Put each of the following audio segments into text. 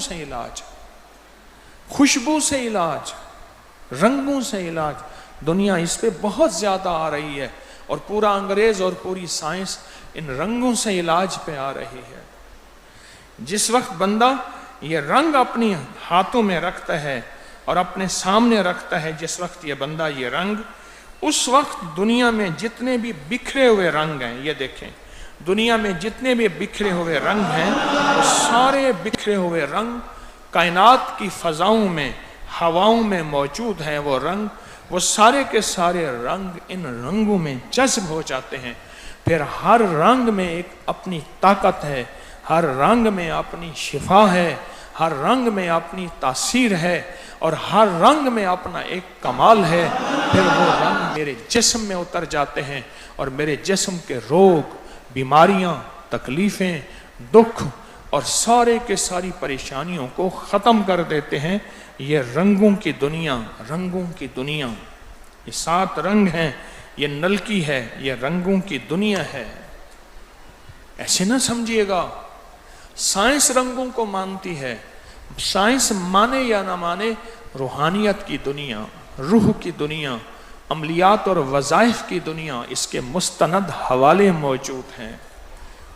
سے علاج، خوشبو سے علاج، رنگوں سے علاج۔ دنیا اس پہ بہت زیادہ آ رہی ہے، اور پورا انگریز اور پوری سائنس ان رنگوں سے علاج پہ آ رہی ہے۔ جس وقت بندہ یہ رنگ اپنی ہاتھوں میں رکھتا ہے اور اپنے سامنے رکھتا ہے، جس وقت یہ بندہ یہ رنگ، اس وقت دنیا میں جتنے بھی بکھرے ہوئے رنگ ہیں، یہ دیکھیں دنیا میں جتنے بھی بکھرے ہوئے رنگ ہیں، وہ سارے بکھرے ہوئے رنگ کائنات کی فضاؤں میں، ہواؤں میں موجود ہیں۔ وہ رنگ، وہ سارے کے سارے رنگ ان رنگوں میں جذب ہو جاتے ہیں۔ پھر ہر رنگ میں ایک اپنی طاقت ہے، ہر رنگ میں اپنی شفا ہے، ہر رنگ میں اپنی تاثیر ہے، اور ہر رنگ میں اپنا ایک کمال ہے۔ پھر وہ رنگ میرے جسم میں اتر جاتے ہیں، اور میرے جسم کے روگ، بیماریاں، تکلیفیں، دکھ اور سارے کے ساری پریشانیوں کو ختم کر دیتے ہیں۔ یہ رنگوں کی دنیا، رنگوں کی دنیا، یہ 7 رنگ ہیں، یہ نلکی ہے، یہ رنگوں کی دنیا ہے۔ ایسے نہ سمجھیے گا سائنس رنگوں کو مانتی ہے، سائنس مانے یا نہ مانے، روحانیت کی دنیا، روح کی دنیا، عملیات اور وظائف کی دنیا، اس کے مستند حوالے موجود ہیں۔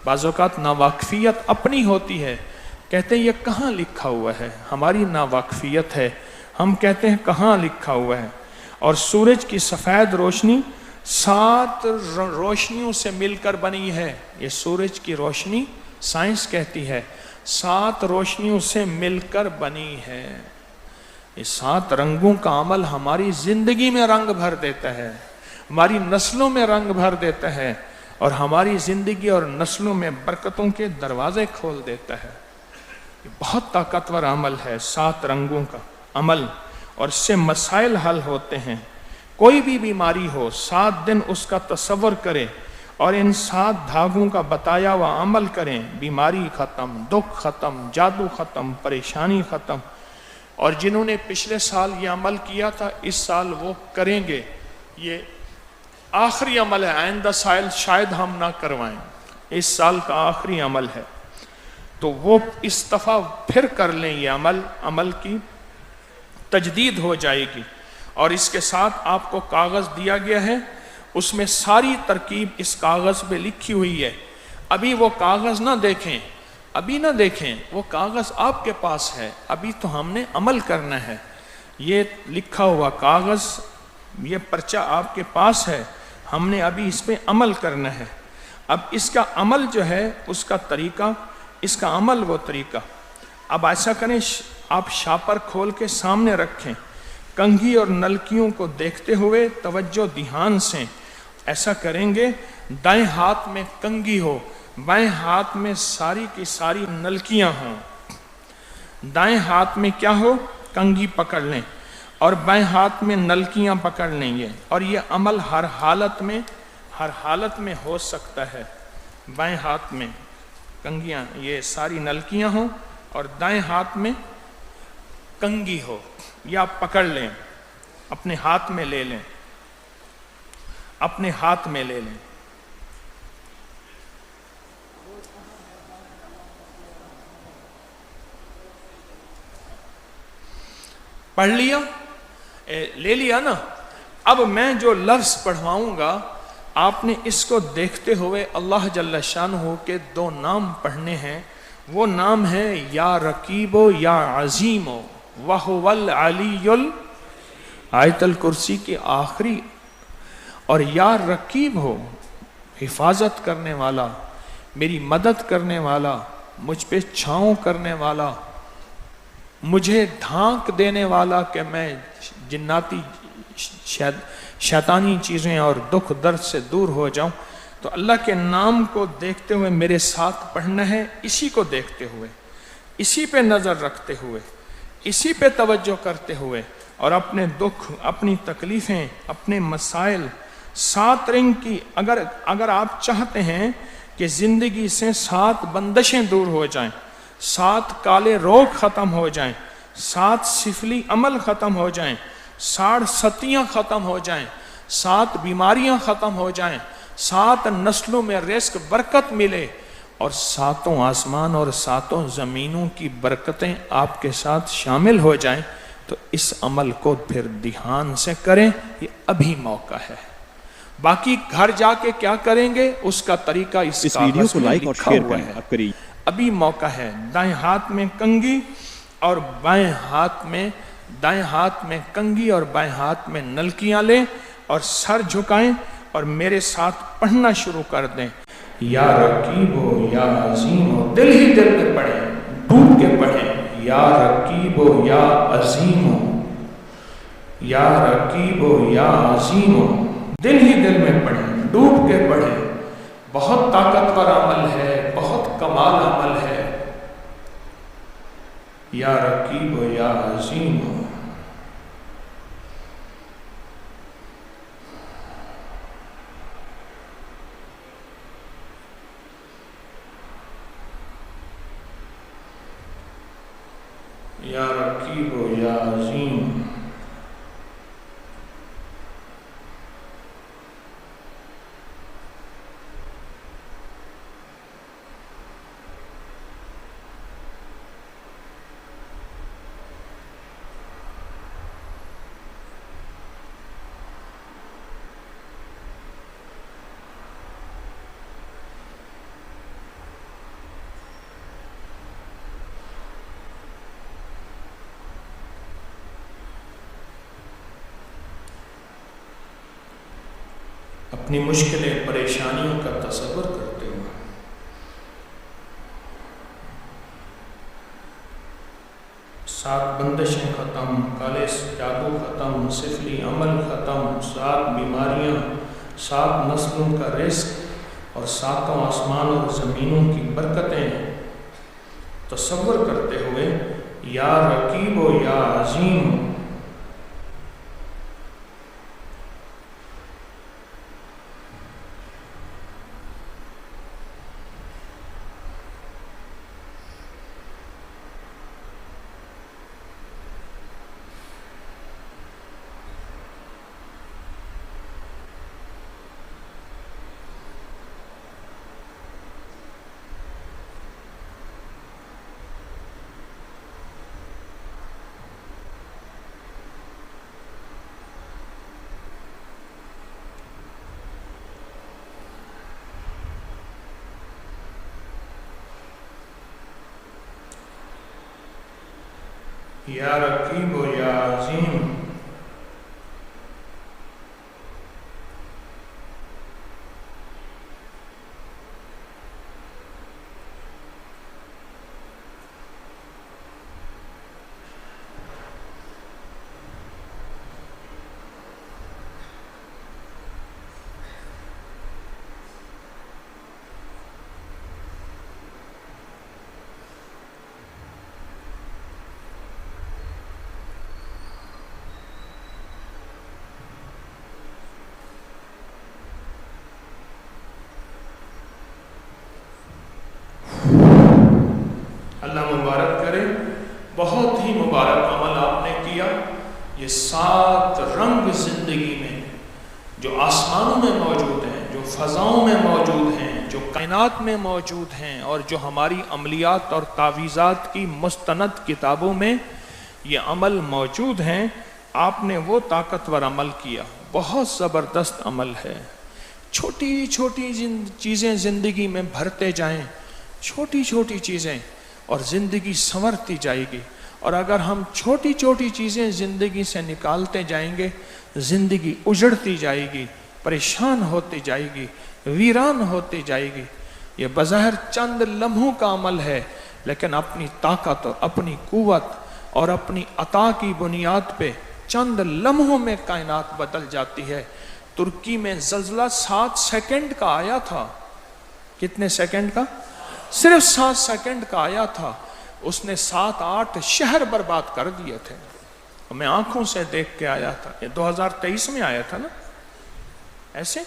بعض اوقات ناواقفیت اپنی ہوتی ہے، کہتے ہیں یہ کہاں لکھا ہوا ہے، ہماری ناواقفیت ہے، ہم کہتے ہیں کہاں لکھا ہوا ہے۔ اور سورج کی سفید روشنی 7 روشنیوں سے مل کر بنی ہے۔ یہ سورج کی روشنی سائنس کہتی ہے 7 روشنیوں سے مل کر بنی ہے۔ یہ 7 رنگوں کا عمل ہماری زندگی میں رنگ بھر دیتا ہے، ہماری نسلوں میں رنگ بھر دیتا ہے، اور ہماری زندگی اور نسلوں میں برکتوں کے دروازے کھول دیتا ہے۔ یہ بہت طاقتور عمل ہے 7 رنگوں کا عمل، اور اس سے مسائل حل ہوتے ہیں۔ کوئی بھی بیماری ہو 7 دن اس کا تصور کریں اور ان 7 دھاگوں کا بتایا ہوا عمل کریں، بیماری ختم، دکھ ختم، جادو ختم، پریشانی ختم۔ اور جنہوں نے پچھلے سال یہ عمل کیا تھا اس سال وہ کریں گے۔ یہ آخری عمل ہے، آئندہ سال شاید ہم نہ کروائیں، اس سال کا آخری عمل ہے، تو وہ اس دفعہ پھر کر لیں۔ یہ عمل کی تجدید ہو جائے گی۔ اور اس کے ساتھ آپ کو کاغذ دیا گیا ہے، اس میں ساری ترکیب اس کاغذ پہ لکھی ہوئی ہے۔ ابھی وہ کاغذ نہ دیکھیں، ابھی نہ دیکھیں، وہ کاغذ آپ کے پاس ہے، ابھی تو ہم نے عمل کرنا ہے۔ یہ لکھا ہوا کاغذ، یہ پرچہ آپ کے پاس ہے، ہم نے ابھی اس پہ عمل کرنا ہے۔ اب اس کا عمل جو ہے، اس کا طریقہ، اس کا عمل وہ طریقہ، اب ایسا کریں، آپ شاپر کھول کے سامنے رکھیں، کنگھی اور نلکیوں کو دیکھتے ہوئے توجہ دھیان سے ایسا کریں گے۔ دائیں ہاتھ میں کنگھی ہو، بائیں ہاتھ میں ساری کی ساری نلکیاں ہوں۔ دائیں ہاتھ میں کیا ہو؟ کنگھی پکڑ لیں، اور بائیں ہاتھ میں نلکیاں پکڑ لیں گے۔ اور یہ عمل ہر حالت میں ہو سکتا ہے۔ بائیں ہاتھ میں کنگھیاں، یہ ساری نلکیاں ہوں، اور دائیں ہاتھ میں کنگھی ہو، یا آپ پکڑ لیں، اپنے ہاتھ میں لے لیں، اپنے ہاتھ میں لے لیں۔ پڑھ لیا؟ لے لیا نا؟ اب میں جو لفظ پڑھواؤں گا آپ نے اس کو دیکھتے ہوئے اللہ جل شانہ کے 2 نام پڑھنے ہیں۔ وہ نام ہے یا رقیب و یا عظیم و وَهُوَ الْعَلِيُّ آیت الکرسی کی آخری، اور یا رقیب ہو، حفاظت کرنے والا، میری مدد کرنے والا، مجھ پہ چھاؤں کرنے والا، مجھے دھانک دینے والا کہ میں جناتی شیطانی چیزیں اور دکھ درد سے دور ہو جاؤں۔ تو اللہ کے نام کو دیکھتے ہوئے میرے ساتھ پڑھنا ہے، اسی کو دیکھتے ہوئے، اسی پہ نظر رکھتے ہوئے، اسی پہ توجہ کرتے ہوئے، اور اپنے دکھ، اپنی تکلیفیں، اپنے مسائل 7 رنگ کی، اگر آپ چاہتے ہیں کہ زندگی سے 7 بندشیں دور ہو جائیں، 7 کالے روگ ختم ہو جائیں، 7 سفلی عمل ختم ہو جائیں، 60 ستیاں ختم ہو جائیں، 7 بیماریاں ختم ہو جائیں، 7 نسلوں میں رزق برکت ملے، اور ساتوں آسمان اور ساتوں زمینوں کی برکتیں آپ کے ساتھ شامل ہو جائیں تو اس عمل کو پھر دھیان سے کریں، یہ ابھی موقع ہے۔ باقی گھر جا کے کیا کریں گے اس کا طریقہ اس ویڈیو کو میں لائک اور لکھا شیئر ہوا کریں، ہے۔ اب کریے۔ ابھی موقع ہے، دائیں ہاتھ میں کنگھی اور بائیں ہاتھ میں، دائیں ہاتھ میں کنگھی اور بائیں ہاتھ میں نلکیاں لیں اور سر جھکائیں اور میرے ساتھ پڑھنا شروع کر دیں۔ یا رقیب و یا عظیم و، دل ہی دل میں پڑھیں، ڈوب کے پڑھیں۔ یا رقیب و یا عظیم و، یا رقیب و یا عظیم و، دل ہی دل میں پڑھیں، ڈوب کے پڑھیں۔ بہت طاقتور عمل ہے، بہت کمال عمل ہے۔ یا رقیب و یا عظیم و، یا رقیب و یا عظیم۔ اپنی مشکلیں پریشانیوں کا تصور کرتے ہوئے سات بندشیں ختم، کالے جادو ختم، سفلی عمل ختم، سات بیماریاں، سات نسلوں کا رزق اور ساتوں آسمان اور زمینوں کی برکتیں تصور کرتے ہوئے یا رقیب و یا عظیم۔ یا رقیب و یا عظیم۔ اللہ مبارک کرے، بہت ہی مبارک عمل آپ نے کیا۔ یہ سات رنگ زندگی میں جو آسمانوں میں موجود ہیں، جو فضاؤں میں موجود ہیں، جو کائنات میں موجود ہیں اور جو ہماری عملیات اور تعویذات کی مستند کتابوں میں یہ عمل موجود ہیں، آپ نے وہ طاقتور عمل کیا، بہت زبردست عمل ہے۔ چھوٹی چھوٹی چیزیں زندگی میں بھرتے جائیں، چھوٹی چھوٹی چیزیں، اور زندگی سنورتی جائے گی۔ اور اگر ہم چھوٹی چھوٹی چیزیں زندگی سے نکالتے جائیں گے، زندگی اجڑتی جائے گی، پریشان ہوتی جائے گی، ویران ہوتی جائے گی۔ یہ بظاہر چند لمحوں کا عمل ہے، لیکن اپنی طاقت اور اپنی قوت اور اپنی عطا کی بنیاد پہ چند لمحوں میں کائنات بدل جاتی ہے۔ ترکی میں زلزلہ 7 سیکنڈ کا آیا تھا۔ کتنے سیکنڈ کا؟ صرف 7 سیکنڈ کا آیا تھا، اس نے 7-8 شہر برباد کر دیے تھے۔ میں آنکھوں سے دیکھ کے آیا تھا۔ یہ 2023 میں آیا تھا نا، ایسے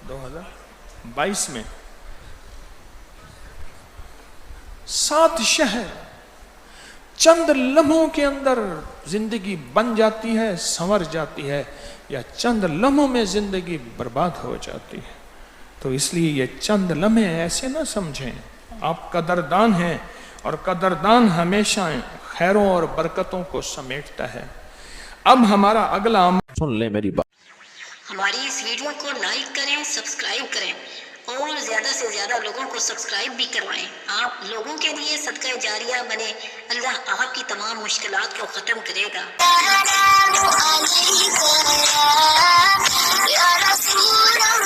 2022 میں 7 شہر چند لمحوں کے اندر زندگی بن جاتی ہے، سنور جاتی ہے، یا چند لمحوں میں زندگی برباد ہو جاتی ہے۔ تو اس لیے یہ چند لمحے ایسے نہ سمجھیں، آپ قدردان ہیں، اور قدردان ہمیشہ خیروں اور برکتوں کو سمیٹتا ہے۔ اب ہمارا اگلا عمل، سن لیں میری بات، ہماری اس ویڈیو کو لائک کریں، سبسکرائب کریں اور زیادہ سے زیادہ لوگوں کو سبسکرائب بھی کروائیں۔ آپ لوگوں کے لیے صدقہ جاریہ بنے، اللہ آپ کی تمام مشکلات کو ختم کرے گا۔ یا رسول